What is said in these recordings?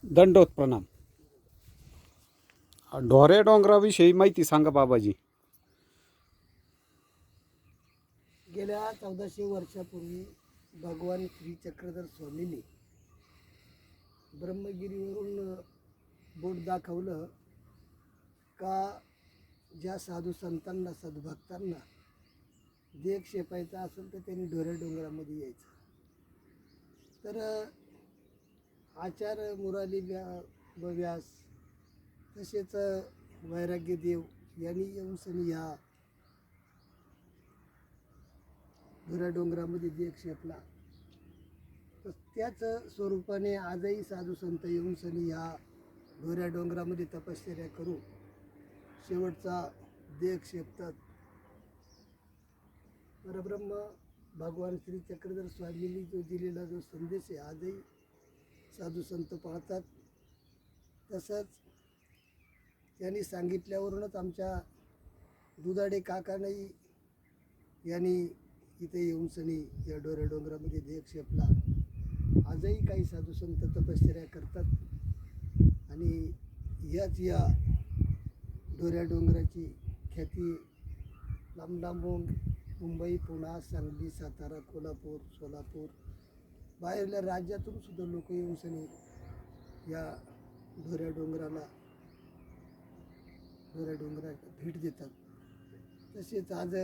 दंडोत प्रणाम. ढोरे डोंगराविषयी माहिती सांगा बाबाजी. गेल्या 1400 वर्षापूर्वी भगवान श्री चक्रधर स्वामींनी ब्रह्मगिरीवरून बोट दाखवलं का ज्या साधू संतांना सद्भक्तांना देह क्षेपायचा असेल तर त्यांनी ढोरे डोंगरामध्ये यायचं. तर आचार्य मुरारी व्यास तसेच वैराग्यदेव यांनी येऊन सनी ह्या ढोऱ्या डोंगरामध्ये देह क्षेपला. तर त्याच स्वरूपाने आजही साधू संत येऊन सनी ह्या ढोऱ्या डोंगरामध्ये तपश्चर्या करून शेवटचा देह क्षेपतात. परब्रह्म भगवान श्री चक्रधर स्वामींनी जो दिलेला जो संदेश आहे आजही साधू संत पाळतात. तसंच त्यांनी सांगितल्यावरूनच आमच्या दुधाडे काकांनाही यांनी इथे येऊन सनी या ढोऱ्या डोंगरामध्ये देह क्षेपला. आजही काही साधू संत तपश्चर्या करतात आणि याच या ढोऱ्या डोंगराची ख्याती लांब लांबून मुंबई, पुणे, सांगली, सातारा, कोल्हापूर, सोलापूर बाहेरल्या राज्यातून सुद्धा लोक येऊन सनी या ढोऱ्या डोंगराला भेट देतात. तसेच आज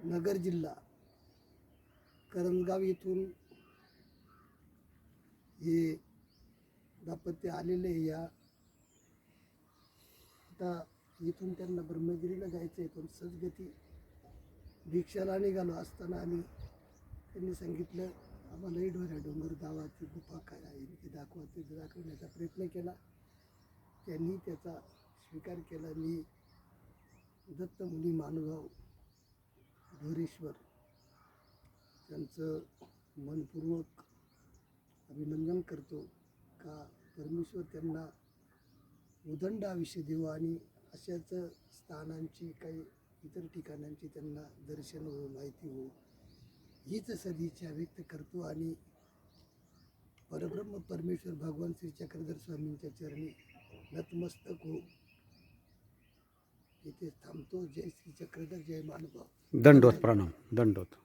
नगर जिल्हा करंजगाव येथून हे दाम्पत्य आलेले या आता इथून त्यांना ब्रह्मगिरीला जायचं आहे. पण सद्गती भिक्षाला निघालो असताना आणि त्यांनी सांगितलं आम्हालाही ढोऱ्या डोंगर गावाची गुफा काय आहे ते दाखवण्याचा प्रयत्न केला. त्यांनी त्याचा स्वीकार केला. मी दत्तमुनी महानुभाव धोरेश्वर त्यांचं मनपूर्वक अभिनंदन करतो का परमेश्वर त्यांना उदंड आयुष्य देऊ आणि अशाच स्थानांची काही इतर ठिकाणांची त्यांना दर्शन हो, माहिती हो, हीच सदिच्छा व्यक्त करतो आणि परब्रह्म परमेश्वर भगवान श्री चक्रधर स्वामींच्या चरणी नतमस्तक हो इथे थांबतो. जय श्री चक्रधर, जय महानुभाव. दंडोत प्रणाम. दंडोत.